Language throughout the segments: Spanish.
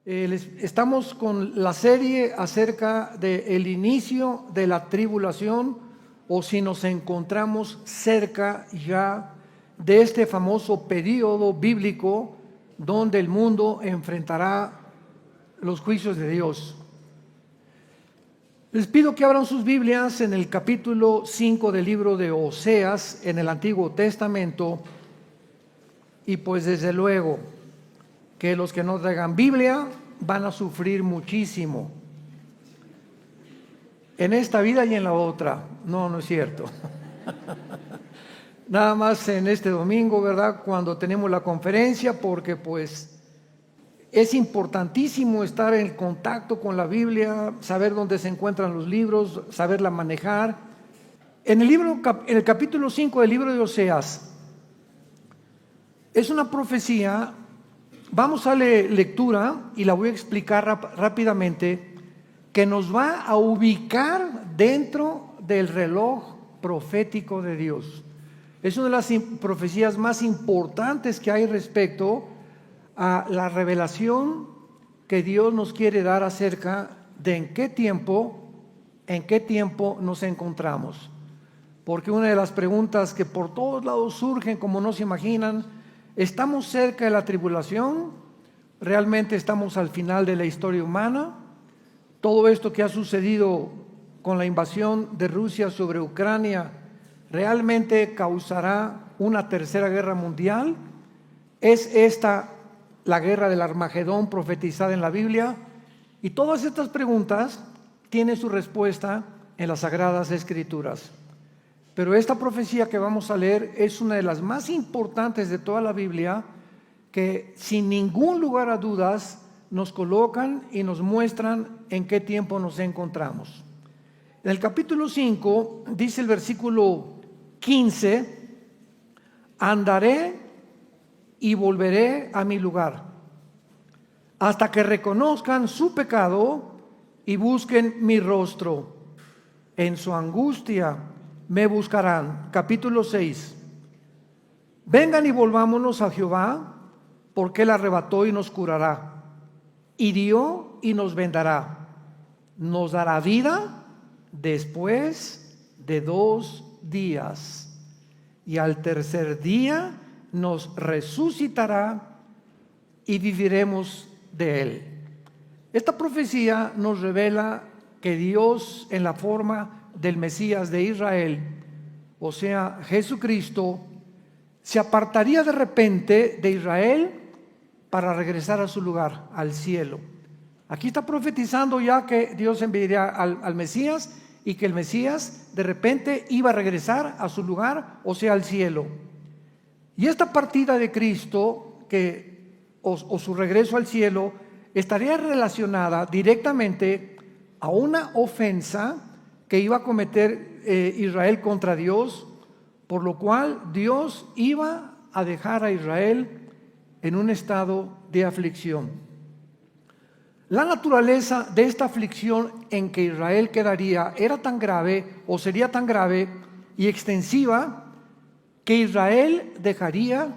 Estamos con la serie acerca del inicio de la tribulación, o si nos encontramos cerca ya de este famoso período bíblico donde el mundo enfrentará los juicios de Dios. Les pido que abran sus Biblias en el capítulo 5 del libro de Oseas en el Antiguo Testamento, y pues desde luego que los que no traigan Biblia van a sufrir muchísimo en esta vida y en la otra. No es cierto. Nada más en este domingo, ¿verdad? Cuando tenemos la conferencia, porque pues es importantísimo estar en contacto con la Biblia, saber dónde se encuentran los libros, saberla manejar. En el capítulo 5 del libro de Oseas, es una profecía. Vamos a darle lectura y la voy a explicar rápidamente, que nos va a ubicar dentro del reloj profético de Dios. Es una de las profecías más importantes que hay respecto a la revelación que Dios nos quiere dar acerca de en qué tiempo nos encontramos. Porque una de las preguntas que por todos lados surgen, como no se imaginan: ¿estamos cerca de la tribulación? ¿Realmente estamos al final de la historia humana? Todo esto que ha sucedido con la invasión de Rusia sobre Ucrania, ¿realmente causará una tercera guerra mundial? ¿Es esta la guerra del Armagedón profetizada en la Biblia? Y todas estas preguntas tienen su respuesta en las Sagradas Escrituras. Pero esta profecía que vamos a leer es una de las más importantes de toda la Biblia, que sin ningún lugar a dudas nos colocan y nos muestran en qué tiempo nos encontramos. En el capítulo 5 dice el versículo 15: andaré y volveré a mi lugar, hasta que reconozcan su pecado y busquen mi rostro. En su angustia me buscarán. Capítulo 6: vengan y volvámonos a Jehová, porque Él arrebató y nos curará, hirió y nos vendará, nos dará vida después de 2 días, y al tercer día nos resucitará y viviremos de Él. Esta profecía nos revela que Dios, en la forma del Mesías de Israel, o sea, Jesucristo, se apartaría de repente de Israel para regresar a su lugar, al cielo. Aquí está profetizando ya que Dios enviaría al Mesías, y que el Mesías de repente iba a regresar a su lugar, o sea, al cielo. Y esta partida de Cristo, o su regreso al cielo, estaría relacionada directamente a una ofensa que iba a cometer Israel contra Dios, por lo cual Dios iba a dejar a Israel en un estado de aflicción. La naturaleza de esta aflicción en que Israel quedaría era tan grave, o sería tan grave y extensiva, que Israel dejaría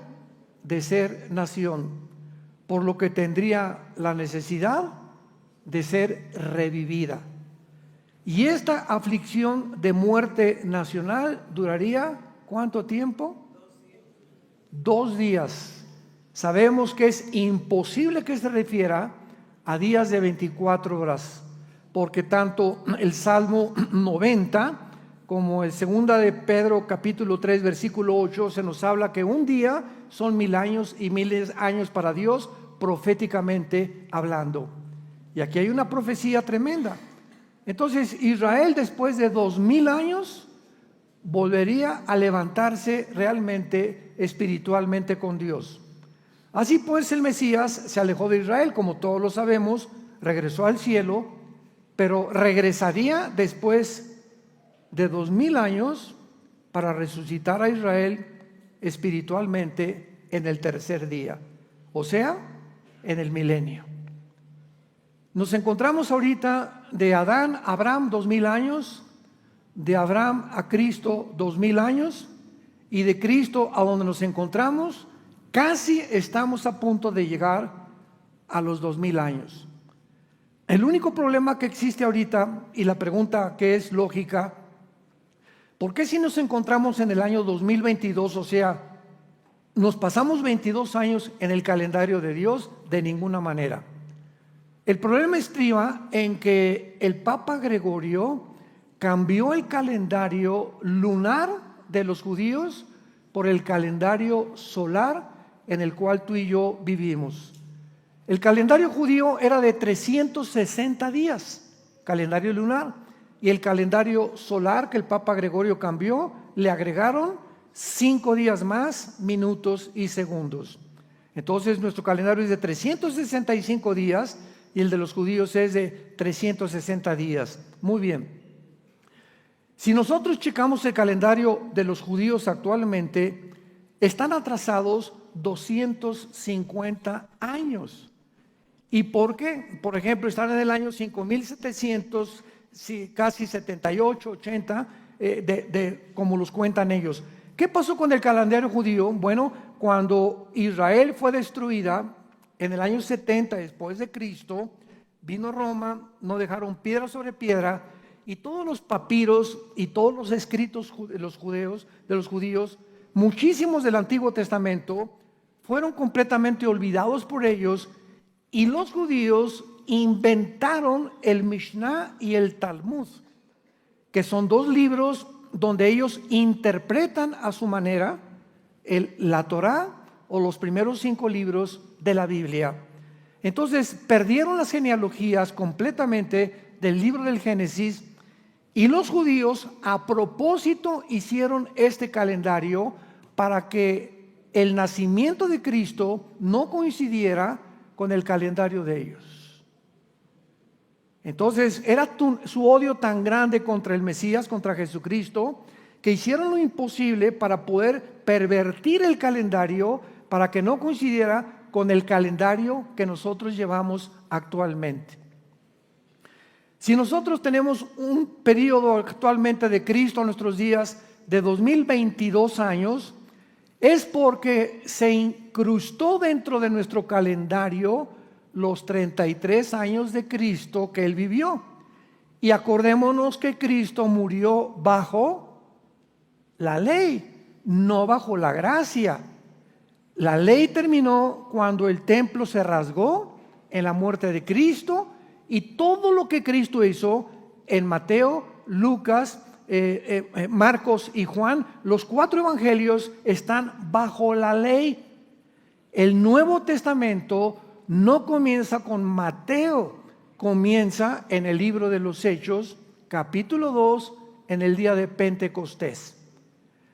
de ser nación, por lo que tendría la necesidad de ser revivida. Y esta aflicción de muerte nacional duraría ¿cuánto tiempo? 2 días. Sabemos que es imposible que se refiera a días de 24 horas, porque tanto el Salmo 90 como el 2 de Pedro capítulo 3 versículo 8 se nos habla que un día son 1000 años y 1000 años para Dios, proféticamente hablando. Y aquí hay una profecía tremenda. Entonces Israel, después de 2000 años, volvería a levantarse realmente espiritualmente con Dios. Así pues, el Mesías se alejó de Israel, como todos lo sabemos, regresó al cielo, pero regresaría después de 2000 años para resucitar a Israel espiritualmente en el tercer día, o sea, en el milenio. Nos encontramos ahorita de Adán a Abraham 2000 años, de Abraham a Cristo 2000 años, y de Cristo a donde nos encontramos casi estamos a punto de llegar a los 2000 años. El único problema que existe ahorita, y la pregunta que es lógica, ¿por qué si nos encontramos en el año 2022, o sea, nos pasamos 22 años en el calendario de Dios? De ninguna manera. El problema estriba en que el Papa Gregorio cambió el calendario lunar de los judíos por el calendario solar en el cual tú y yo vivimos. El calendario judío era de 360 días, calendario lunar, y el calendario solar que el Papa Gregorio cambió, le agregaron 5 días más, minutos y segundos. Entonces nuestro calendario es de 365 días y el de los judíos es de 360 días. Muy bien. Si nosotros checamos el calendario de los judíos actualmente, están atrasados 250 años. ¿Y por qué? Por ejemplo, están en el año 5700, casi 78, 80, como los cuentan ellos. ¿Qué pasó con el calendario judío? Bueno, cuando Israel fue destruida en el año 70 después de Cristo, vino Roma, no dejaron piedra sobre piedra, y todos los papiros y todos los escritos de los judíos, muchísimos del Antiguo Testamento, fueron completamente olvidados por ellos, y los judíos inventaron el Mishnah y el Talmud, que son dos libros donde ellos interpretan a su manera la Torá o los primeros 5 libros de la Biblia. Entonces perdieron las genealogías completamente del libro del Génesis, y los judíos a propósito hicieron este calendario para que el nacimiento de Cristo no coincidiera con el calendario de ellos. Entonces era su odio tan grande contra el Mesías, contra Jesucristo, que hicieron lo imposible para poder pervertir el calendario para que no coincidiera con el calendario que nosotros llevamos actualmente. Si nosotros tenemos un periodo actualmente de Cristo en nuestros días de 2022 años, es porque se incrustó dentro de nuestro calendario los 33 años de Cristo que Él vivió. Y acordémonos que Cristo murió bajo la ley, no bajo la gracia. La ley terminó cuando el templo se rasgó en la muerte de Cristo, y todo lo que Cristo hizo en Mateo, Lucas, Marcos y Juan, los 4 evangelios están bajo la ley. El Nuevo Testamento no comienza con Mateo, comienza en el libro de los Hechos, capítulo 2, en el día de Pentecostés.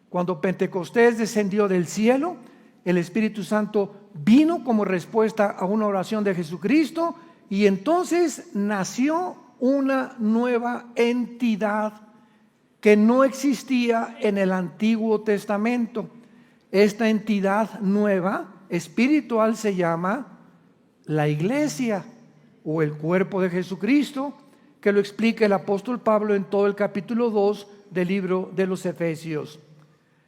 Cuando Pentecostés descendió del cielo, el Espíritu Santo vino como respuesta a una oración de Jesucristo, y entonces nació una nueva entidad que no existía en el Antiguo Testamento. Esta entidad nueva, espiritual, se llama la iglesia o el cuerpo de Jesucristo, que lo explica el apóstol Pablo en todo el capítulo 2 del libro de los Efesios.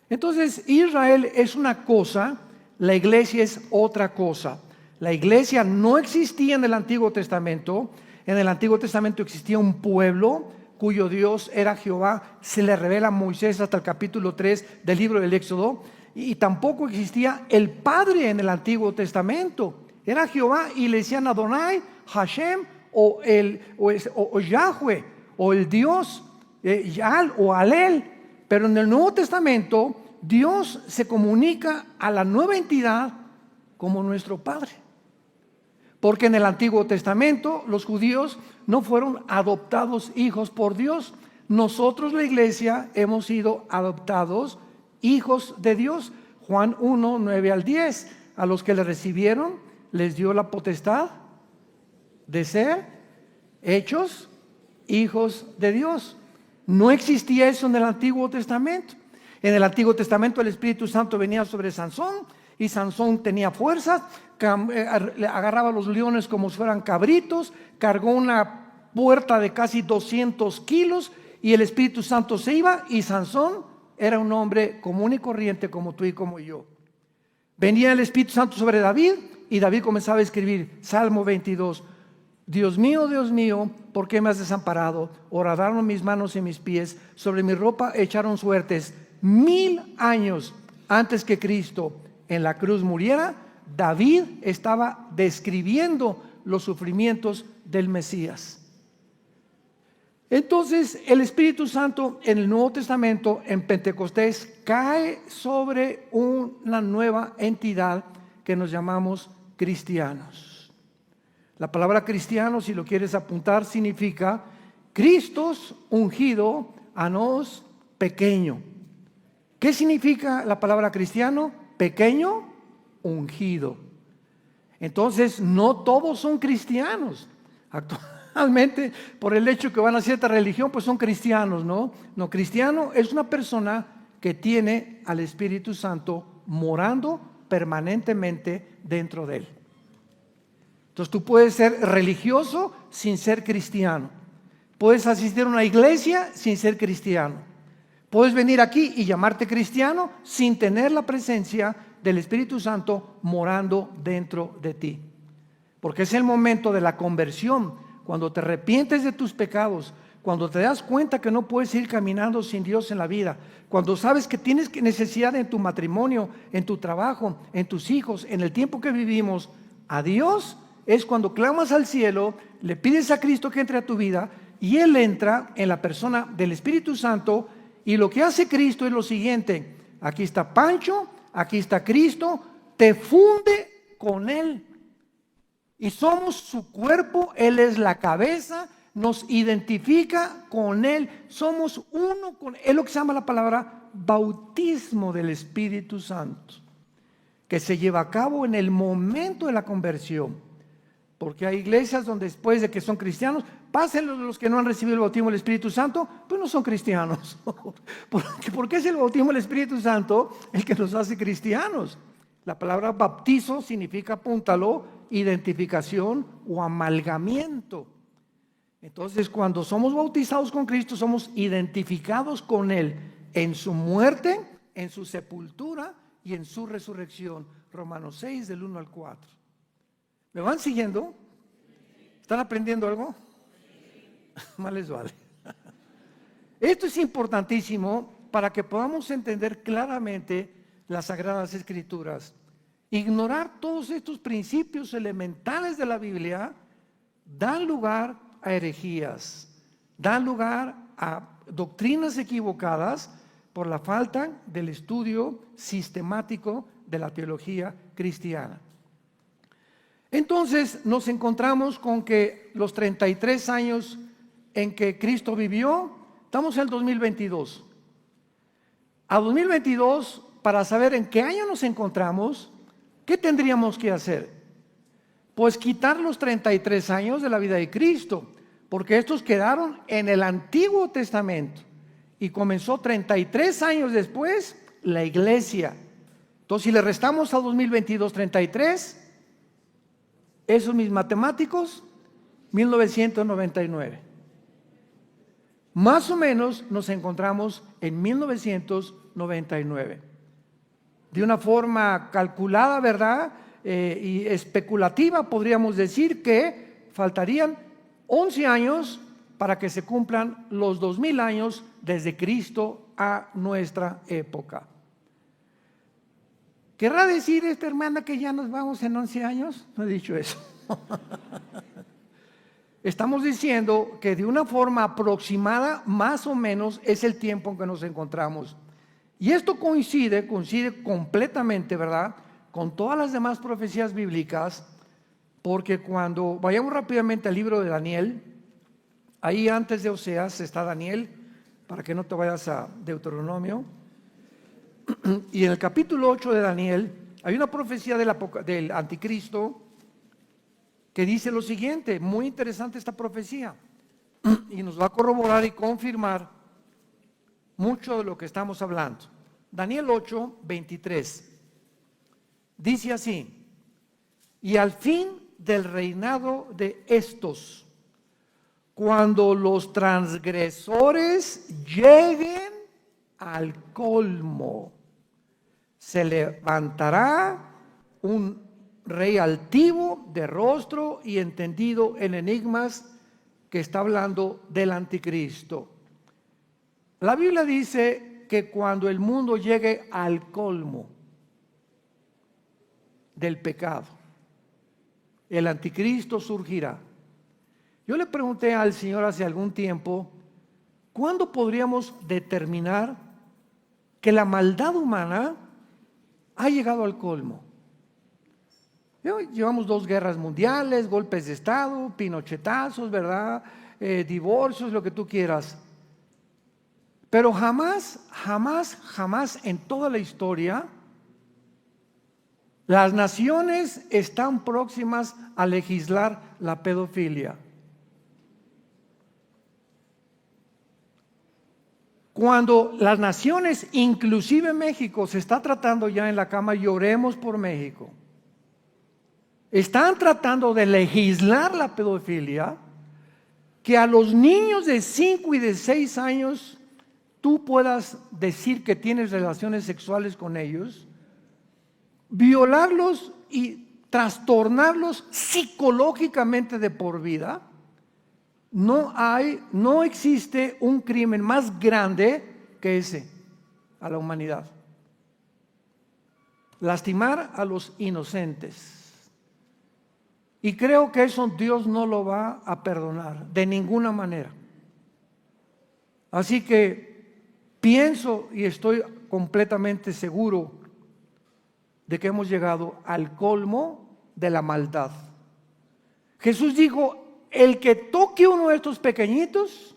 Entonces, Israel es una cosa, la iglesia es otra cosa. La iglesia no existía en el Antiguo Testamento. En el Antiguo Testamento existía un pueblo cuyo Dios era Jehová. Se le revela a Moisés hasta el capítulo 3 del libro del Éxodo. Y tampoco existía el Padre en el Antiguo Testamento. Era Jehová, y le decían Adonai, Hashem, o Yahweh, o el Dios, Yal o Alel. Pero en el Nuevo Testamento Dios se comunica a la nueva entidad como nuestro Padre. Porque en el Antiguo Testamento los judíos no fueron adoptados hijos por Dios. Nosotros, la iglesia, hemos sido adoptados hijos de Dios. Juan 1, 9 al 10. A los que le recibieron les dio la potestad de ser hechos hijos de Dios. No existía eso en el Antiguo Testamento. En el Antiguo Testamento el Espíritu Santo venía sobre Sansón, y Sansón tenía fuerzas, agarraba a los leones como si fueran cabritos, cargó una puerta de casi 200 kilos, y el Espíritu Santo se iba, y Sansón era un hombre común y corriente como tú y como yo. Venía el Espíritu Santo sobre David, y David comenzaba a escribir, Salmo 22, Dios mío, ¿por qué me has desamparado? Horadaron mis manos y mis pies, sobre mi ropa echaron suertes. 1000 años antes que Cristo en la cruz muriera, David estaba describiendo los sufrimientos del Mesías. Entonces el Espíritu Santo en el Nuevo Testamento, en Pentecostés, cae sobre una nueva entidad que nos llamamos cristianos. La palabra cristiano, si lo quieres apuntar, significa Cristos ungido, anos pequeño. ¿Qué significa la palabra cristiano? Pequeño, ungido. Entonces, no todos son cristianos. Actualmente, por el hecho que van a cierta religión, pues son cristianos, ¿no? No, cristiano es una persona que tiene al Espíritu Santo morando permanentemente dentro de él. Entonces, tú puedes ser religioso sin ser cristiano. Puedes asistir a una iglesia sin ser cristiano. Puedes venir aquí y llamarte cristiano sin tener la presencia del Espíritu Santo morando dentro de ti. Porque es el momento de la conversión, cuando te arrepientes de tus pecados, cuando te das cuenta que no puedes ir caminando sin Dios en la vida, cuando sabes que tienes necesidad en tu matrimonio, en tu trabajo, en tus hijos, en el tiempo que vivimos, a Dios es cuando clamas al cielo, le pides a Cristo que entre a tu vida y Él entra en la persona del Espíritu Santo. Y lo que hace Cristo es lo siguiente: aquí está Pancho, aquí está Cristo, te funde con Él. Y somos su cuerpo, Él es la cabeza, nos identifica con Él, somos uno con Él. Es lo que se llama la palabra bautismo del Espíritu Santo, que se lleva a cabo en el momento de la conversión. Porque hay iglesias donde después de que son cristianos, pasen los que no han recibido el bautismo del Espíritu Santo, pues no son cristianos. Porque es el bautismo del Espíritu Santo el que nos hace cristianos. La palabra bautizo significa, apúntalo, identificación o amalgamiento. Entonces, cuando somos bautizados con Cristo, somos identificados con Él en su muerte, en su sepultura y en su resurrección. Romanos 6, del 1 al 4. ¿Me van siguiendo? ¿Están aprendiendo algo? Más les vale. Esto es importantísimo para que podamos entender claramente las Sagradas Escrituras. Ignorar todos estos principios elementales de la Biblia dan lugar a herejías, dan lugar a doctrinas equivocadas por la falta del estudio sistemático de la teología cristiana. Entonces nos encontramos con que los 33 años en que Cristo vivió, estamos en el 2022. A 2022, para saber en qué año nos encontramos, ¿qué tendríamos que hacer? Pues quitar los 33 años de la vida de Cristo, porque estos quedaron en el Antiguo Testamento y comenzó 33 años después la iglesia. Entonces, si le restamos a 2022 33, esos mis matemáticos, 1999. Más o menos nos encontramos en 1999. De una forma calculada, ¿verdad? Y especulativa, podríamos decir que faltarían 11 años para que se cumplan los 2000 años desde Cristo a nuestra época. ¿Querrá decir esta hermana que ya nos vamos en 11 años? No he dicho eso. Estamos diciendo que de una forma aproximada, más o menos, es el tiempo en que nos encontramos. Y esto coincide completamente, ¿verdad?, con todas las demás profecías bíblicas, porque cuando vayamos rápidamente al libro de Daniel, ahí antes de Oseas está Daniel, para que no te vayas a Deuteronomio. Y en el capítulo 8 de Daniel hay una profecía del anticristo que dice lo siguiente, muy interesante esta profecía, y nos va a corroborar y confirmar mucho de lo que estamos hablando. Daniel 8, 23, dice así: y al fin del reinado de estos, cuando los transgresores lleguen al colmo, se levantará un rey altivo de rostro y entendido en enigmas, que está hablando del anticristo. La Biblia dice que cuando el mundo llegue al colmo del pecado, el anticristo surgirá. Yo le pregunté al Señor hace algún tiempo, ¿cuándo podríamos determinar que la maldad humana ha llegado al colmo? Llevamos 2 guerras mundiales, golpes de Estado, pinochetazos, ¿verdad? Divorcios, lo que tú quieras. Pero jamás en toda la historia las naciones están próximas a legislar la pedofilia. Cuando las naciones, inclusive México, se está tratando ya en la cama, y oremos por México, están tratando de legislar la pedofilia, que a los niños de 5 y de 6 años tú puedas decir que tienes relaciones sexuales con ellos, violarlos y trastornarlos psicológicamente de por vida. No existe un crimen más grande que ese a la humanidad. Lastimar a los inocentes. Y creo que eso Dios no lo va a perdonar de ninguna manera. Así que pienso y estoy completamente seguro de que hemos llegado al colmo de la maldad. Jesús dijo: el que toque uno de estos pequeñitos,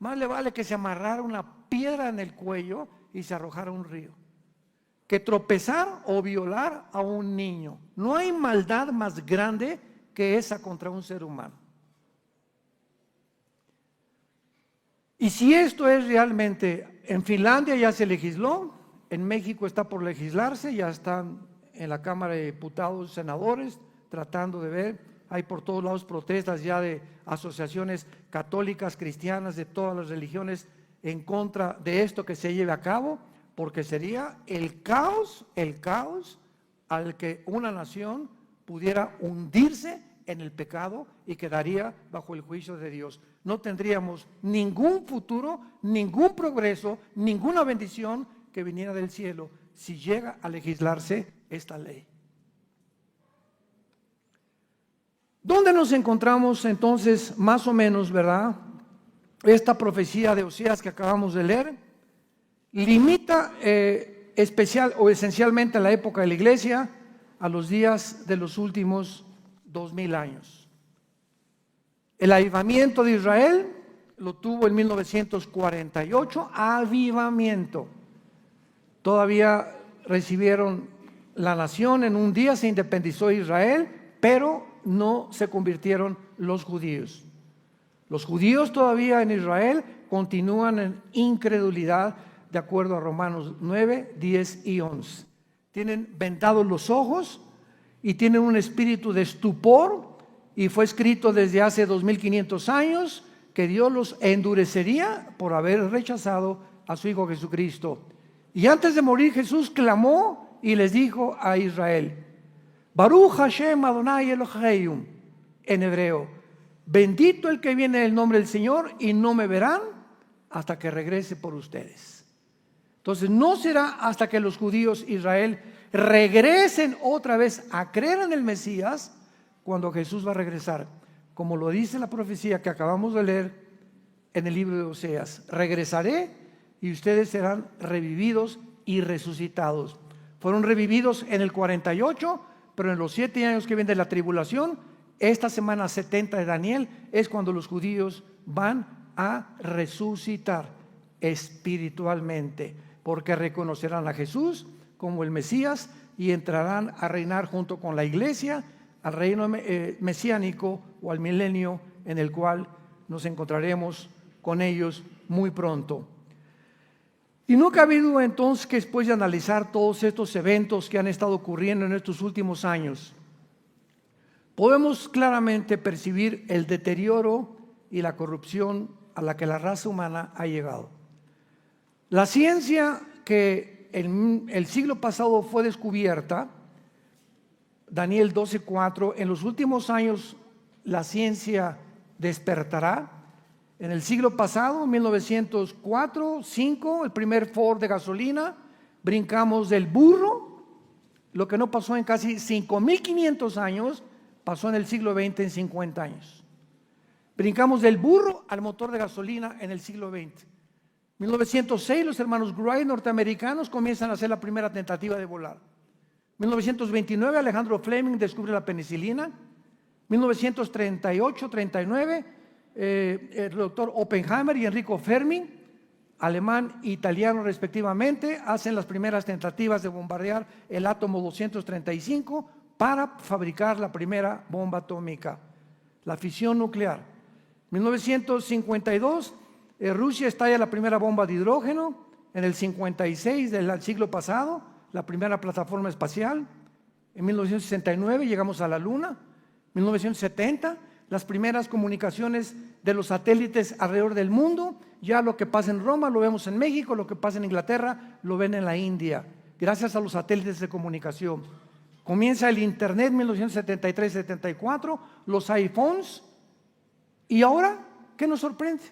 más le vale que se amarrara una piedra en el cuello y se arrojara a un río, que tropezar o violar a un niño. No hay maldad más grande que esa contra un ser humano. Y si esto es realmente, en Finlandia ya se legisló, en México está por legislarse, ya están en la Cámara de Diputados, senadores, tratando de ver, hay por todos lados protestas ya de asociaciones católicas, cristianas, de todas las religiones en contra de esto que se lleve a cabo, porque sería el caos al que una nación pudiera hundirse en el pecado y quedaría bajo el juicio de Dios. No tendríamos ningún futuro, ningún progreso, ninguna bendición que viniera del cielo si llega a legislarse esta ley. ¿Dónde nos encontramos entonces más o menos, verdad? Esta profecía de Oseas que acabamos de leer limita especial o esencialmente a la época de la iglesia, a los días de los últimos 2000 años. El avivamiento de Israel lo tuvo en 1948, avivamiento. Todavía recibieron la nación en un día, se independizó Israel, pero no se convirtieron los judíos. Los judíos todavía en Israel continúan en incredulidad, de acuerdo a Romanos 9, 10 y 11. Tienen vendados los ojos y tienen un espíritu de estupor, y fue escrito desde hace 2500 años que Dios los endurecería por haber rechazado a su Hijo Jesucristo. Y antes de morir Jesús clamó y les dijo a Israel: Baruch Hashem Adonai Elohim, en hebreo, bendito el que viene en el nombre del Señor, y no me verán hasta que regrese por ustedes. Entonces no será hasta que los judíos, Israel, regresen otra vez a creer en el Mesías cuando Jesús va a regresar, como lo dice la profecía que acabamos de leer en el libro de Oseas: regresaré y ustedes serán revividos y resucitados. Fueron revividos en el 48, pero en los 7 años que vienen de la tribulación, esta semana 70 de Daniel, es cuando los judíos van a resucitar espiritualmente, porque reconocerán a Jesús como el Mesías y entrarán a reinar junto con la iglesia al reino mesiánico o al milenio, en el cual nos encontraremos con ellos muy pronto. Y no cabe duda entonces que después de analizar todos estos eventos que han estado ocurriendo en estos últimos años, podemos claramente percibir el deterioro y la corrupción a la que la raza humana ha llegado. La ciencia que en el siglo pasado fue descubierta Daniel 12:4, en los últimos años la ciencia despertará. En el siglo pasado, 1904-5, el primer Ford de gasolina, brincamos del burro, lo que no pasó en casi 5.500 años, pasó en el siglo XX en 50 años. Brincamos del burro al motor de gasolina en el siglo XX. 1906, los hermanos Wright norteamericanos comienzan a hacer la primera tentativa de volar. 1929, Alejandro Fleming descubre la penicilina. 1938-39, el doctor Oppenheimer y Enrico Fermi, alemán e italiano respectivamente, hacen las primeras tentativas de bombardear el átomo 235 para fabricar la primera bomba atómica, la fisión nuclear. 1952, Rusia estalla la primera bomba de hidrógeno. En el 56 del siglo pasado, la primera plataforma espacial. En 1969 llegamos a la Luna. 1970, las primeras comunicaciones de los satélites alrededor del mundo. Ya lo que pasa en Roma lo vemos en México, lo que pasa en Inglaterra lo ven en la India, gracias a los satélites de comunicación. Comienza el Internet 1973-74, los iPhones, y ahora, ¿qué nos sorprende?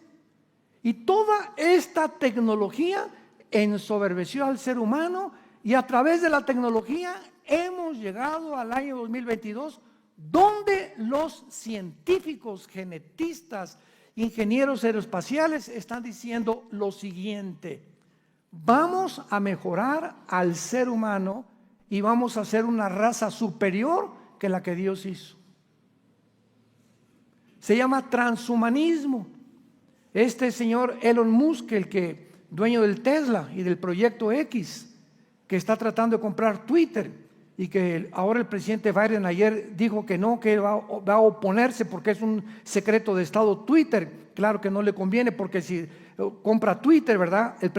Y toda esta tecnología ensoberbeció al ser humano, y a través de la tecnología hemos llegado al año 2022, donde los científicos, genetistas, ingenieros aeroespaciales están diciendo lo siguiente: vamos a mejorar al ser humano y vamos a hacer una raza superior que la que Dios hizo. Se llama transhumanismo. Este señor Elon Musk, dueño del Tesla y del proyecto X, que está tratando de comprar Twitter, y que ahora el presidente Biden ayer dijo que no, que va a oponerse porque es un secreto de Estado Twitter. Claro que no le conviene, porque si compra Twitter, ¿verdad?, el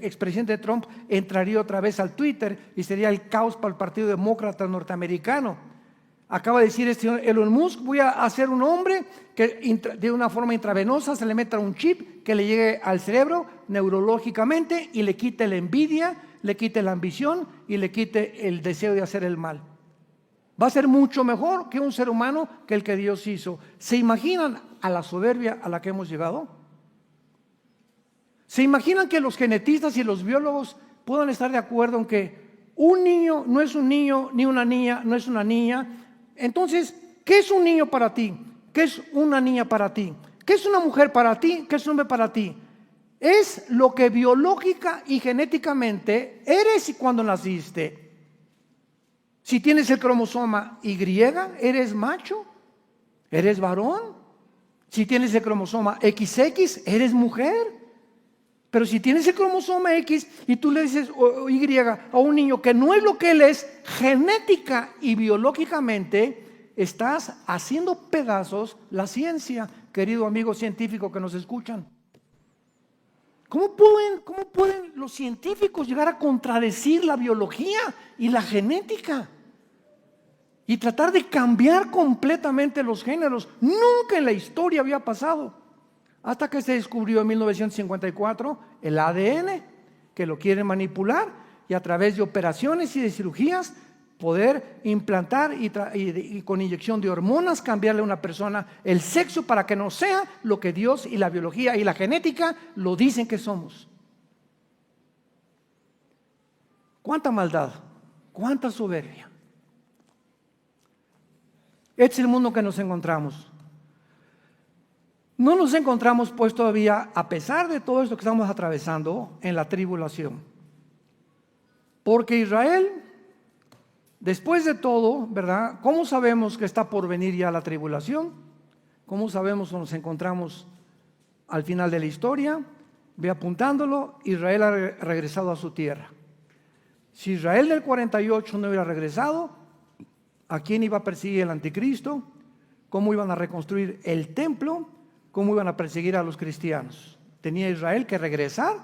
expresidente Trump entraría otra vez al Twitter y sería el caos para el Partido Demócrata norteamericano. Acaba de decir este señor Elon Musk: voy a hacer un hombre que de una forma intravenosa se le meta un chip que le llegue al cerebro neurológicamente y le quite la envidia, le quite la ambición y le quite el deseo de hacer el mal. Va a ser mucho mejor que un ser humano que el que Dios hizo. ¿Se imaginan a la soberbia a la que hemos llegado? ¿Se imaginan que los genetistas y los biólogos puedan estar de acuerdo en que un niño no es un niño, ni una niña no es una niña? Entonces, ¿qué es un niño para ti? ¿Qué es una niña para ti? ¿Qué es una mujer para ti? ¿Qué es un hombre para ti? Es lo que biológica y genéticamente eres cuando naciste. Si tienes el cromosoma Y, eres macho, eres varón. Si tienes el cromosoma XX, eres mujer. Pero si tienes el cromosoma X y tú le dices Y a un niño que no es lo que él es, genética y biológicamente, estás haciendo pedazos la ciencia, querido amigo científico que nos escuchan. ¿Cómo pueden los científicos llegar a contradecir la biología y la genética y tratar de cambiar completamente los géneros? Nunca en la historia había pasado, hasta que se descubrió en 1954 el ADN, que lo quieren manipular y a través de operaciones y de cirugías poder implantar y con inyección de hormonas cambiarle a una persona el sexo para que no sea lo que Dios y la biología y la genética lo dicen que somos. ¿Cuánta maldad? ¿Cuánta soberbia? Este es el mundo que nos encontramos. No nos encontramos pues todavía, a pesar de todo esto que estamos atravesando, en la tribulación. Porque Israel, después de todo, ¿verdad?, ¿cómo sabemos que está por venir ya la tribulación? ¿Cómo sabemos que nos encontramos al final de la historia? Ve apuntándolo: Israel ha regresado a su tierra. Si Israel del 48 no hubiera regresado, ¿a quién iba a perseguir el anticristo? ¿Cómo iban a reconstruir el templo? ¿Cómo iban a perseguir a los cristianos? Tenía Israel que regresar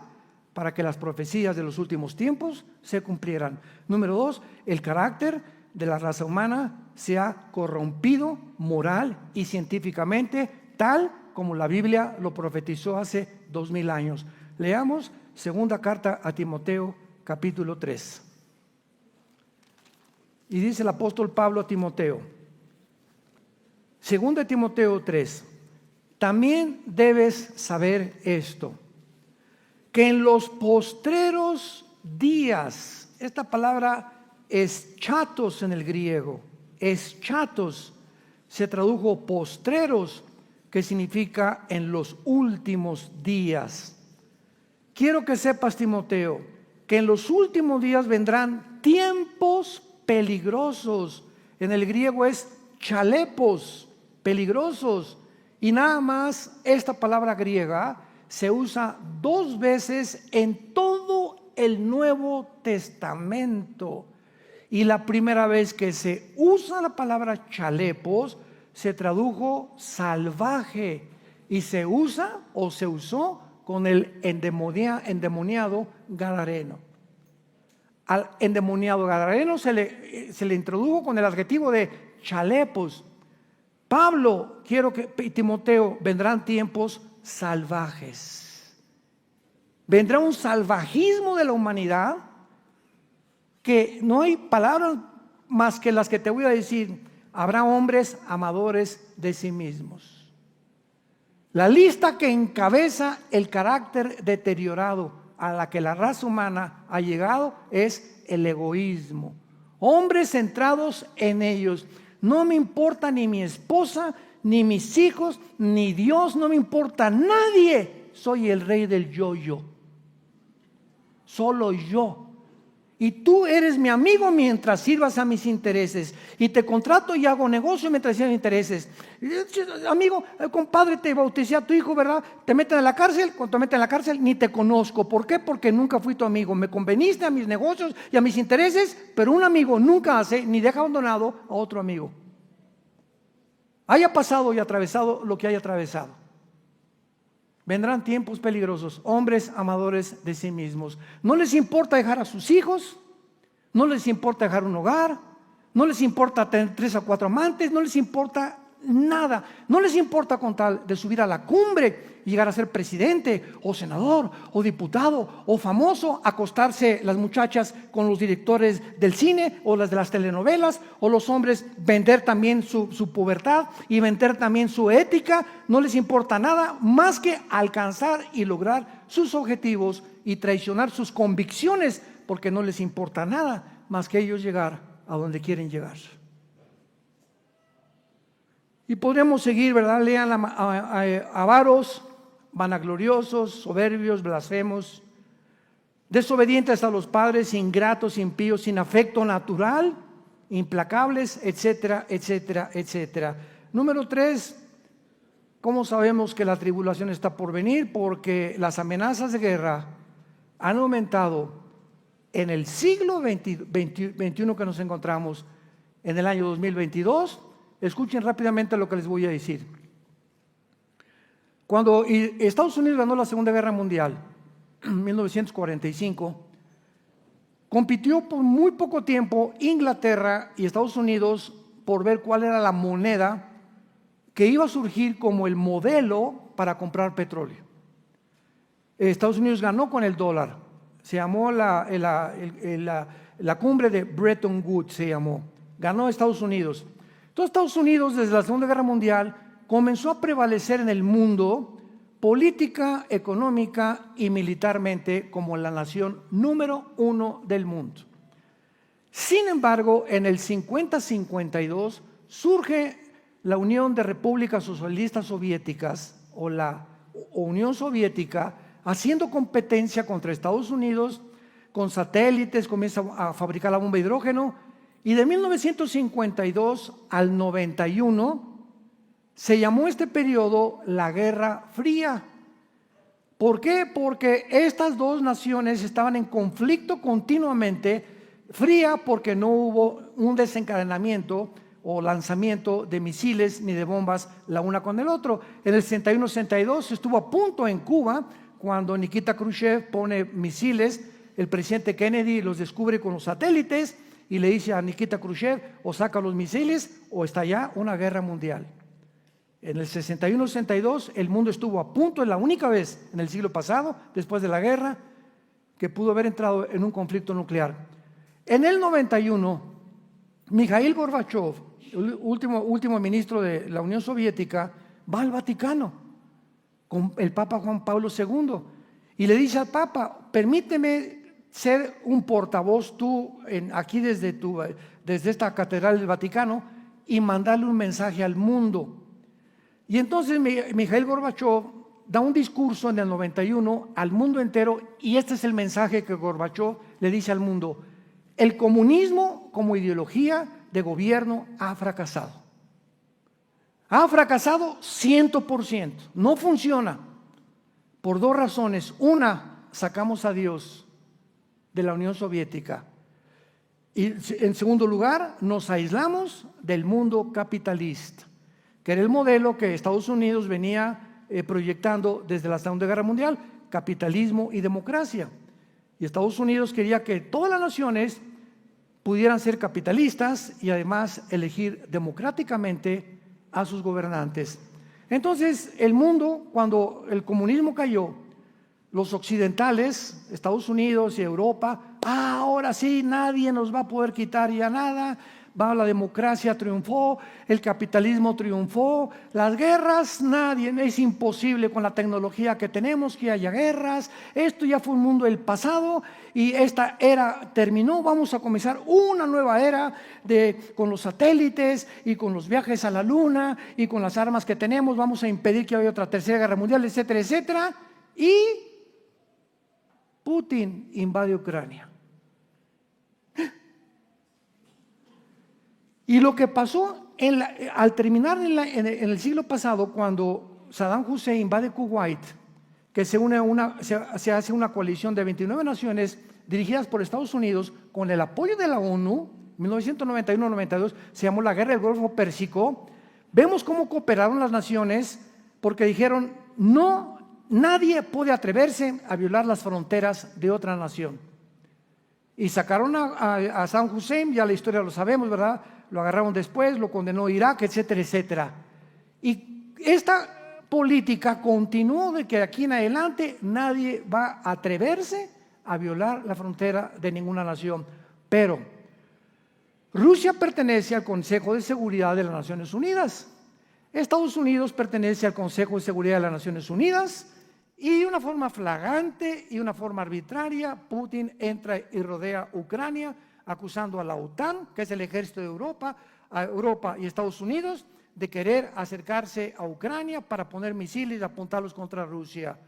para que las profecías de los últimos tiempos se cumplieran. Número 2, el carácter de la raza humana se ha corrompido moral y científicamente, tal como la Biblia lo profetizó hace 2000 años. Leamos segunda carta a Timoteo, capítulo 3. Y dice el apóstol Pablo a Timoteo, 2 de Timoteo 3, también debes saber esto, que en los postreros días, esta palabra eschatos en el griego, eschatos se tradujo postreros, que significa en los últimos días. Quiero que sepas, Timoteo, que en los últimos días vendrán tiempos peligrosos. En el griego es chalepos, peligrosos. Y nada más esta palabra griega se usa 2 veces en todo el Nuevo Testamento. Y la primera vez que se usa la palabra chalepos se tradujo salvaje y se usa o se usó con el endemoniado gadareno. Al endemoniado gadareno se le introdujo con el adjetivo de chalepos. Pablo, Timoteo, vendrán tiempos salvajes. Vendrá un salvajismo de la humanidad que no hay palabras más que las que te voy a decir. Habrá hombres amadores de sí mismos. La lista que encabeza el carácter deteriorado a la que la raza humana ha llegado es el egoísmo. Hombres centrados en ellos. No me importa ni mi esposa, ni mis hijos, ni Dios, no me importa nadie. Soy el rey del yo. Solo yo. Y tú eres mi amigo mientras sirvas a mis intereses. Y te contrato y hago negocio mientras sirvas a mis intereses. Amigo, compadre, te bauticé a tu hijo, ¿verdad? Te meten en la cárcel. Cuando te meten en la cárcel ni te conozco. ¿Por qué? Porque nunca fui tu amigo. Me conveniste a mis negocios y a mis intereses, pero un amigo nunca hace ni deja abandonado a otro amigo. Haya pasado y atravesado lo que haya atravesado. Vendrán tiempos peligrosos, hombres amadores de sí mismos. No les importa dejar a sus hijos, no les importa dejar un hogar, no les importa tener 3 o 4 amantes, no les importa nada. No les importa con tal de subir a la cumbre y llegar a ser presidente o senador o diputado o famoso, acostarse las muchachas con los directores del cine o las de las telenovelas, o los hombres vender también su pubertad y vender también su ética. No les importa nada más que alcanzar y lograr sus objetivos y traicionar sus convicciones, porque no les importa nada más que ellos llegar a donde quieren llegar. Y podríamos seguir, ¿verdad? Lean avaros, vanagloriosos, soberbios, blasfemos, desobedientes a los padres, ingratos, impíos, sin afecto natural, implacables, etcétera, etcétera, etcétera. Número 3, ¿cómo sabemos que la tribulación está por venir? Porque las amenazas de guerra han aumentado en el siglo XXI que nos encontramos, en el año 2022. Escuchen rápidamente lo que les voy a decir. Cuando Estados Unidos ganó la Segunda Guerra Mundial, en 1945, compitió por muy poco tiempo Inglaterra y Estados Unidos por ver cuál era la moneda que iba a surgir como el modelo para comprar petróleo. Estados Unidos ganó con el dólar. Se llamó la cumbre de Bretton Woods, se llamó. Ganó Estados Unidos. Entonces Estados Unidos, desde la Segunda Guerra Mundial, comenzó a prevalecer en el mundo política, económica y militarmente como la nación número 1 del mundo. Sin embargo, en el 50-52 surge la Unión de Repúblicas Socialistas Soviéticas o la Unión Soviética, haciendo competencia contra Estados Unidos, con satélites, comienza a fabricar la bomba de hidrógeno. Y de 1952 al 91 se llamó este periodo la Guerra Fría. ¿Por qué? Porque estas dos naciones estaban en conflicto continuamente. Fría porque no hubo un desencadenamiento o lanzamiento de misiles ni de bombas la una con el otro. En el 61-62 estuvo a punto en Cuba cuando Nikita Khrushchev pone misiles. El presidente Kennedy los descubre con los satélites y le dice a Nikita Khrushchev: o saca los misiles o está ya una guerra mundial. En el 61-62 el mundo estuvo a punto, es la única vez en el siglo pasado, después de la guerra, que pudo haber entrado en un conflicto nuclear. En el 91 Mikhail Gorbachev, el último ministro de la Unión Soviética, va al Vaticano con el Papa Juan Pablo II y le dice al Papa: permíteme ser un portavoz aquí desde esta catedral del Vaticano y mandarle un mensaje al mundo. Y entonces Mikhail Gorbachev da un discurso en el 91 al mundo entero, y este es el mensaje que Gorbachev le dice al mundo: el comunismo como ideología de gobierno ha fracasado. Ha fracasado 100%. No funciona por dos razones. Una, sacamos a Dios de la Unión Soviética. Y en segundo lugar, nos aislamos del mundo capitalista, que era el modelo que Estados Unidos venía proyectando desde la Segunda Guerra Mundial: capitalismo y democracia. Y Estados Unidos quería que todas las naciones pudieran ser capitalistas y además elegir democráticamente a sus gobernantes. Entonces, el mundo, cuando el comunismo cayó, los occidentales, Estados Unidos y Europa: ahora sí, nadie nos va a poder quitar ya nada. La democracia triunfó, el capitalismo triunfó, las guerras, es imposible con la tecnología que tenemos que haya guerras. Esto ya fue un mundo del pasado y esta era terminó. Vamos a comenzar una nueva era con los satélites y con los viajes a la luna y con las armas que tenemos. Vamos a impedir que haya otra tercera guerra mundial, etcétera, etcétera. Y Putin invade Ucrania. Y lo que pasó al terminar en el siglo pasado, cuando Saddam Hussein invade Kuwait, que se hace una coalición de 29 naciones dirigidas por Estados Unidos con el apoyo de la ONU, 1991-92, se llamó la Guerra del Golfo Pérsico. Vemos cómo cooperaron las naciones, porque dijeron: no, nadie puede atreverse a violar las fronteras de otra nación. Y sacaron a Saddam Hussein, ya la historia lo sabemos, ¿verdad? Lo agarraron después, lo condenó Irak, etcétera, etcétera. Y esta política continuó de que de aquí en adelante nadie va a atreverse a violar la frontera de ninguna nación. Pero Rusia pertenece al Consejo de Seguridad de las Naciones Unidas. Estados Unidos pertenece al Consejo de Seguridad de las Naciones Unidas. Y de una forma flagrante y una forma arbitraria, Putin entra y rodea Ucrania, acusando a la OTAN, que es el ejército de Europa, a Europa y Estados Unidos, de querer acercarse a Ucrania para poner misiles y apuntarlos contra Rusia.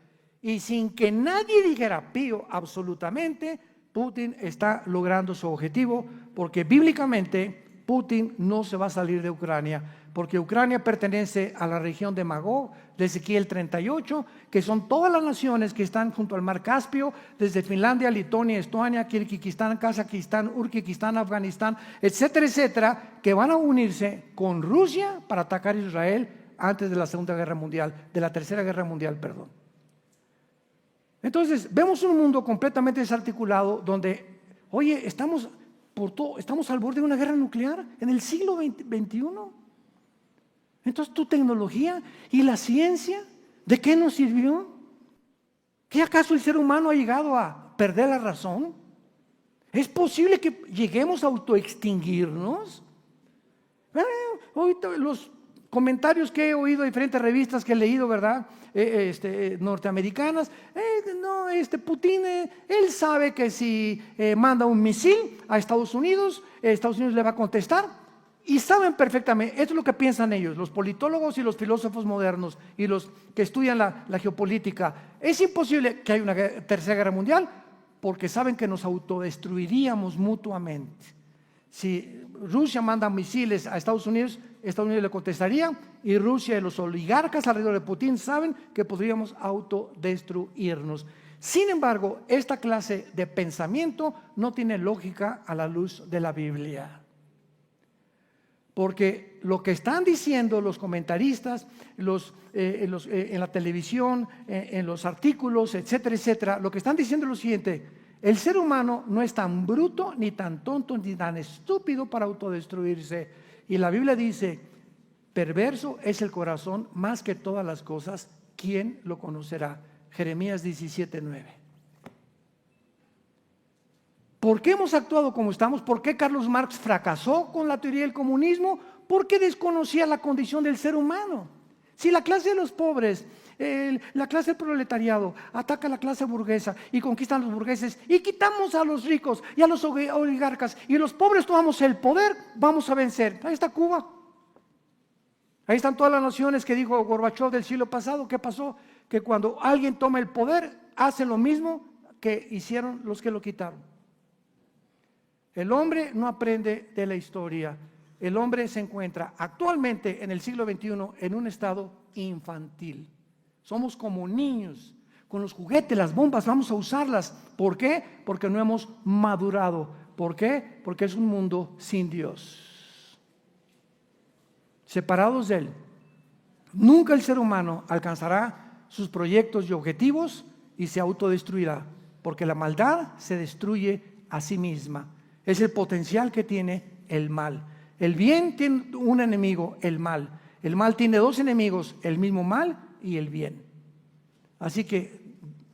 Y sin que nadie dijera pío absolutamente, Putin está logrando su objetivo, porque bíblicamente Putin no se va a salir de Ucrania, porque Ucrania pertenece a la región de Magog, de Ezequiel 38, que son todas las naciones que están junto al mar Caspio, desde Finlandia, Lituania, Estonia, Kirguistán, Kazajistán, Urkikistán, Afganistán, etcétera, etcétera, que van a unirse con Rusia para atacar a Israel antes de la Segunda Guerra Mundial, de la Tercera Guerra Mundial, perdón. Entonces, vemos un mundo completamente desarticulado donde, oye, estamos al borde de una guerra nuclear en el siglo XXI. Entonces, tu tecnología y la ciencia, ¿de qué nos sirvió? ¿Qué acaso el ser humano ha llegado a perder la razón? ¿Es posible que lleguemos a autoextinguirnos? Ahorita los comentarios que he oído de diferentes revistas que he leído, ¿verdad? Norteamericanas. Putin, él sabe que si manda un misil a Estados Unidos le va a contestar. Y saben perfectamente, esto es lo que piensan ellos, los politólogos y los filósofos modernos y los que estudian la geopolítica. Es imposible que haya una tercera guerra mundial, porque saben que nos autodestruiríamos mutuamente. Si Rusia manda misiles a Estados Unidos le contestaría, y Rusia y los oligarcas alrededor de Putin saben que podríamos autodestruirnos. Sin embargo, esta clase de pensamiento no tiene lógica a la luz de la Biblia. Porque lo que están diciendo los comentaristas, en la televisión, en los artículos, etcétera, etcétera, lo que están diciendo es lo siguiente: el ser humano no es tan bruto, ni tan tonto, ni tan estúpido para autodestruirse. Y la Biblia dice: perverso es el corazón más que todas las cosas, ¿quién lo conocerá? Jeremías 17:9. ¿Por qué hemos actuado como estamos? ¿Por qué Carlos Marx fracasó con la teoría del comunismo? Porque desconocía la condición del ser humano. Si la clase de los pobres, la clase del proletariado ataca a la clase burguesa y conquistan a los burgueses y quitamos a los ricos y a los oligarcas y los pobres tomamos el poder, vamos a vencer. Ahí está Cuba. Ahí están todas las naciones que dijo Gorbachev del siglo pasado. ¿Qué pasó? Que cuando alguien toma el poder, hace lo mismo que hicieron los que lo quitaron. El hombre no aprende de la historia. El hombre se encuentra actualmente en el siglo XXI en un estado infantil. Somos como niños, con los juguetes, las bombas, vamos a usarlas. ¿Por qué? Porque no hemos madurado. ¿Por qué? Porque es un mundo sin Dios. Separados de Él. Nunca el ser humano alcanzará sus proyectos y objetivos y se autodestruirá, porque la maldad se destruye a sí misma. Es el potencial que tiene el mal. El bien tiene un enemigo, el mal. El mal tiene dos enemigos, el mismo mal y el bien. Así que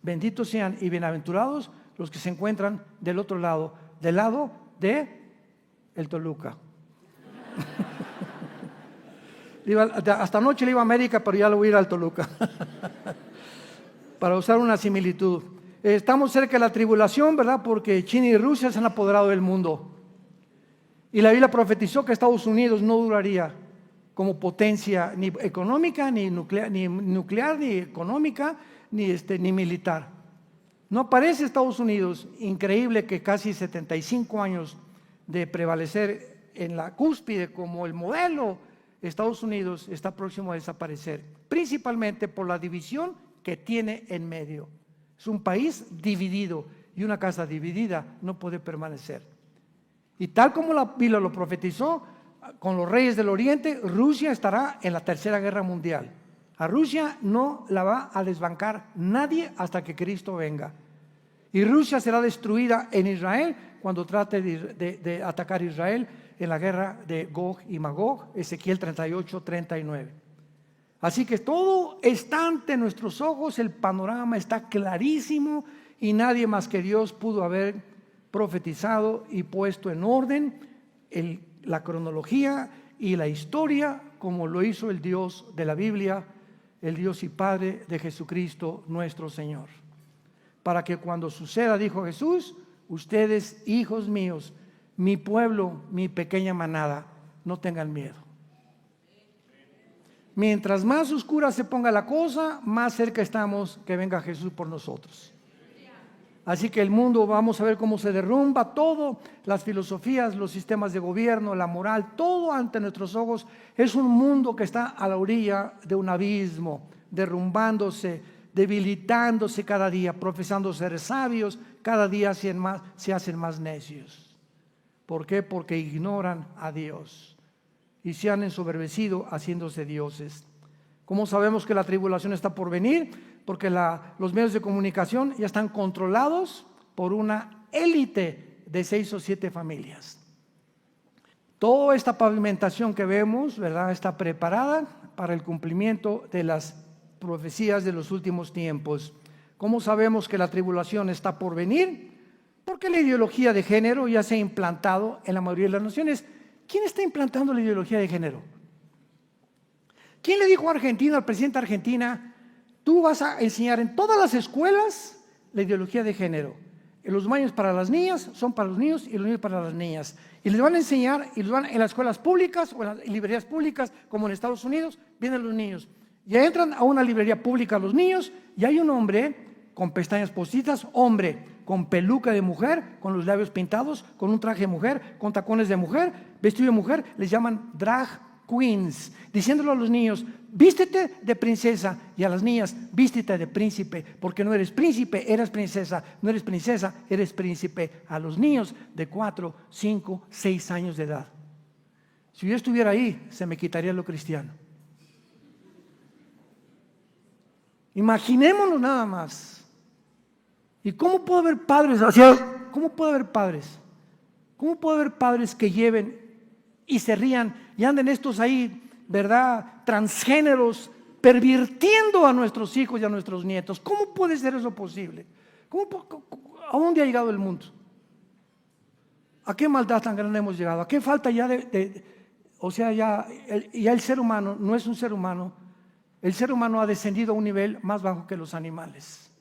benditos sean y bienaventurados los que se encuentran del otro lado, del lado de el Toluca. Hasta anoche le iba a América, pero ya lo voy a ir al Toluca. Para usar una similitud. Estamos cerca de la tribulación, ¿verdad? Porque China y Rusia se han apoderado del mundo. Y la Biblia profetizó que Estados Unidos no duraría como potencia ni económica, ni nuclear, ni económica, ni militar. No aparece Estados Unidos. Increíble que casi 75 años de prevalecer en la cúspide como el modelo, Estados Unidos está próximo a desaparecer, principalmente por la división que tiene en medio. Es un país dividido y una casa dividida no puede permanecer. Y tal como la Biblia lo profetizó, con los reyes del Oriente, Rusia estará en la Tercera Guerra Mundial. A Rusia no la va a desbancar nadie hasta que Cristo venga. Y Rusia será destruida en Israel cuando trate de atacar a Israel en la guerra de Gog y Magog, Ezequiel 38, 39. Así que todo está ante nuestros ojos, el panorama está clarísimo y nadie más que Dios pudo haber profetizado y puesto en orden la cronología y la historia como lo hizo el Dios de la Biblia, el Dios y Padre de Jesucristo nuestro Señor. Para que cuando suceda, dijo Jesús, ustedes, hijos míos, mi pueblo, mi pequeña manada, no tengan miedo. Mientras más oscura se ponga la cosa, más cerca estamos que venga Jesús por nosotros. Así que el mundo, vamos a ver cómo se derrumba todo, las filosofías, los sistemas de gobierno, la moral, todo ante nuestros ojos. Es un mundo que está a la orilla de un abismo, derrumbándose, debilitándose cada día, profesando ser sabios, cada día se hacen más necios. ¿Por qué? Porque ignoran a Dios y se han ensoberbecido haciéndose dioses. ¿Cómo sabemos que la tribulación está por venir? Porque los medios de comunicación ya están controlados por una élite de 6 o 7 familias. Toda esta pavimentación que vemos, ¿verdad?, está preparada para el cumplimiento de las profecías de los últimos tiempos. ¿Cómo sabemos que la tribulación está por venir? Porque la ideología de género ya se ha implantado en la mayoría de las naciones. ¿Quién está implantando la ideología de género? ¿Quién le dijo a Argentina, al presidente de Argentina, tú vas a enseñar en todas las escuelas la ideología de género? Los baños para las niñas son para los niños y los niños para las niñas. Y les van a enseñar, y los van en las escuelas públicas o en las librerías públicas, como en Estados Unidos, vienen los niños. Ya entran a una librería pública los niños y hay un hombre con pestañas postizas, hombre con peluca de mujer, con los labios pintados, con un traje de mujer, con tacones de mujer, vestido de mujer, les llaman drag queens, diciéndole a los niños, vístete de princesa, y a las niñas, vístete de príncipe, porque no eres príncipe, eres princesa, no eres princesa, eres príncipe. A los niños de 4, 5, 6 años de edad. Si yo estuviera ahí, se me quitaría lo cristiano. Imaginémonos nada más. ¿Y cómo puede haber padres? ¿Cómo puede haber padres? ¿Cómo puede haber padres que lleven y se rían y anden estos ahí, ¿verdad?, transgéneros, pervirtiendo a nuestros hijos y a nuestros nietos? ¿Cómo puede ser eso posible? ¿A dónde ha llegado el mundo? ¿A qué maldad tan grande hemos llegado? ¿A qué falta ya o sea, ya el ser humano no es un ser humano? El ser humano ha descendido a un nivel más bajo que los animales.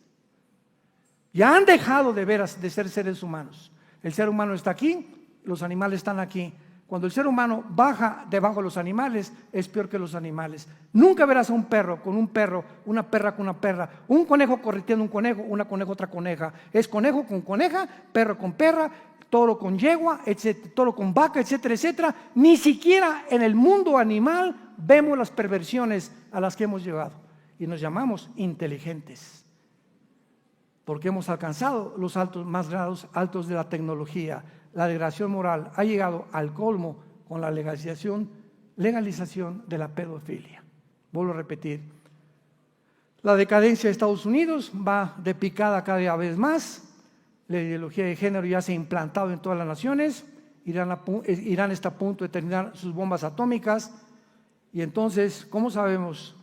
Ya han dejado de veras de ser seres humanos. El ser humano está aquí, los animales están aquí. Cuando el ser humano baja debajo de los animales, es peor que los animales. Nunca verás a un perro con un perro, una perra con una perra, un conejo correteando un conejo, una coneja otra coneja. Es conejo con coneja, perro con perra, toro con yegua, etcétera, toro con vaca, etcétera, etcétera. Ni siquiera en el mundo animal vemos las perversiones a las que hemos llegado. Y nos llamamos inteligentes, porque hemos alcanzado los más grados altos de la tecnología. La degradación moral ha llegado al colmo con la legalización de la pedofilia. Vuelvo a repetir, la decadencia de Estados Unidos va de picada cada vez más. La ideología de género ya se ha implantado en todas las naciones. Irán está a punto de terminar sus bombas atómicas. Y entonces, ¿cómo sabemos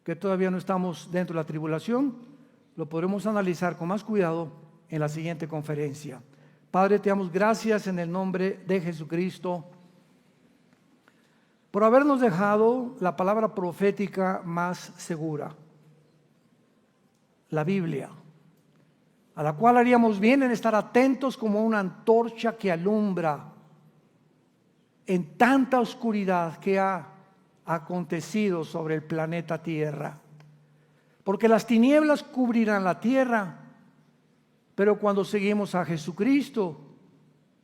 que todavía no estamos dentro de la tribulación? Lo podremos analizar con más cuidado en la siguiente conferencia. Padre, te damos gracias en el nombre de Jesucristo por habernos dejado la palabra profética más segura, la Biblia, a la cual haríamos bien en estar atentos como una antorcha que alumbra en tanta oscuridad que ha acontecido sobre el planeta Tierra. Porque las tinieblas cubrirán la tierra, pero cuando seguimos a Jesucristo,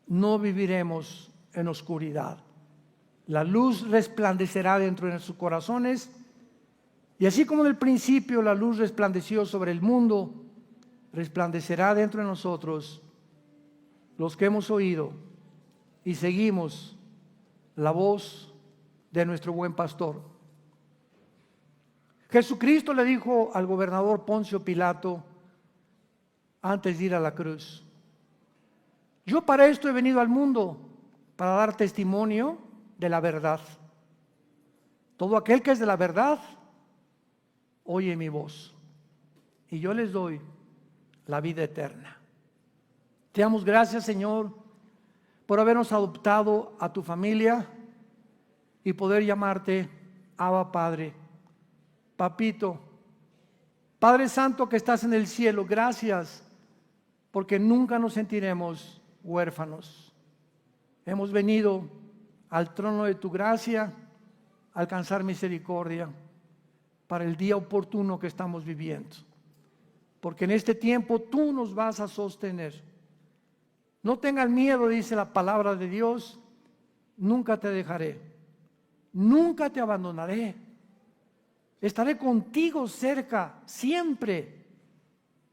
no viviremos en oscuridad. La luz resplandecerá dentro de sus corazones, y así como en el principio la luz resplandeció sobre el mundo, resplandecerá dentro de nosotros, los que hemos oído y seguimos la voz de nuestro buen pastor. Jesucristo le dijo al gobernador Poncio Pilato, antes de ir a la cruz: yo para esto he venido al mundo, para dar testimonio de la verdad. Todo aquel que es de la verdad, oye mi voz, y yo les doy la vida eterna. Te damos gracias, Señor, por habernos adoptado a tu familia y poder llamarte Abba Padre, Papito, Padre Santo que estás en el cielo. Gracias, porque nunca nos sentiremos huérfanos. Hemos venido al trono de tu gracia a alcanzar misericordia para el día oportuno que estamos viviendo, porque en este tiempo tú nos vas a sostener. No tengan miedo, dice la palabra de Dios, nunca te dejaré, nunca te abandonaré, estaré contigo cerca siempre.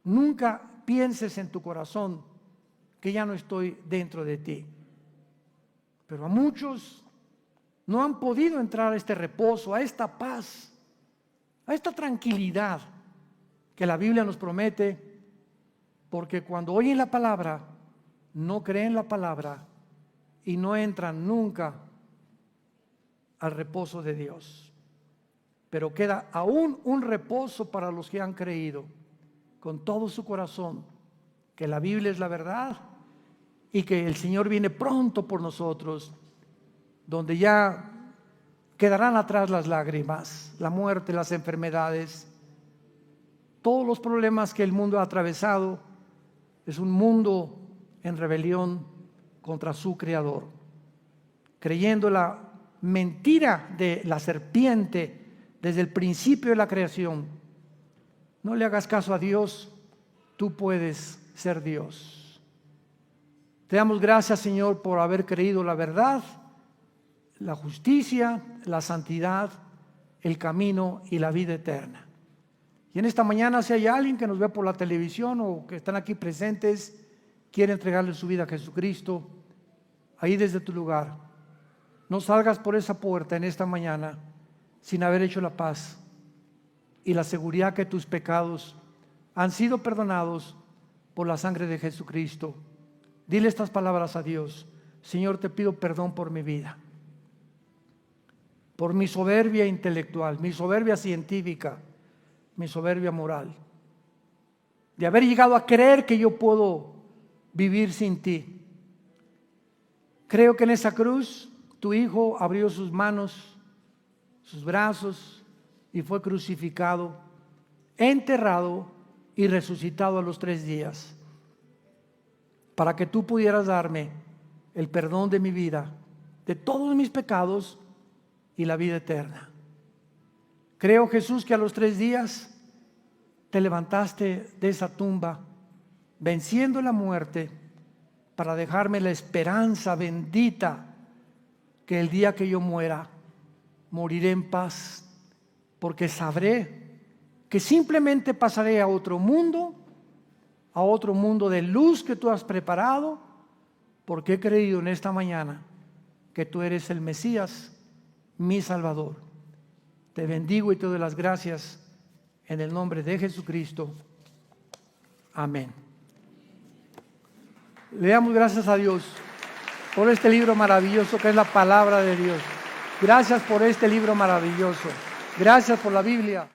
Nunca pienses en tu corazón que ya no estoy dentro de ti. Pero a muchos no han podido entrar a este reposo, a esta paz, a esta tranquilidad que la Biblia nos promete, porque cuando oyen la palabra, no creen la palabra y no entran nunca al reposo de Dios. Pero queda aún un reposo para los que han creído con todo su corazón que la Biblia es la verdad y que el Señor viene pronto por nosotros, donde ya quedarán atrás las lágrimas, la muerte, las enfermedades, todos los problemas que el mundo ha atravesado. Es un mundo en rebelión contra su Creador, creyendo la mentira de la serpiente desde el principio de la creación. No le hagas caso a Dios, tú puedes ser Dios. Te damos gracias, Señor, por haber creído la verdad, la justicia, la santidad, el camino y la vida eterna. Y en esta mañana, si hay alguien que nos ve por la televisión o que están aquí presentes, quiere entregarle su vida a Jesucristo, ahí desde tu lugar, no salgas por esa puerta en esta mañana sin haber hecho la paz y la seguridad que tus pecados han sido perdonados por la sangre de Jesucristo. Dile estas palabras a Dios: Señor, te pido perdón por mi vida, por mi soberbia intelectual, mi soberbia científica, mi soberbia moral, de haber llegado a creer que yo puedo vivir sin ti. Creo que en esa cruz tu Hijo abrió sus manos, sus brazos y fue crucificado, enterrado y resucitado a los 3 días, para que tú pudieras darme el perdón de mi vida, de todos mis pecados y la vida eterna. Creo, Jesús, que a los 3 días te levantaste de esa tumba, venciendo la muerte, para dejarme la esperanza bendita que el día que yo muera, moriré en paz, porque sabré que simplemente pasaré a otro mundo de luz que tú has preparado, porque he creído en esta mañana que tú eres el Mesías, mi Salvador. Te bendigo y te doy las gracias en el nombre de Jesucristo. Amén. Le damos gracias a Dios por este libro maravilloso que es la palabra de Dios. Gracias por este libro maravilloso. Gracias por la Biblia.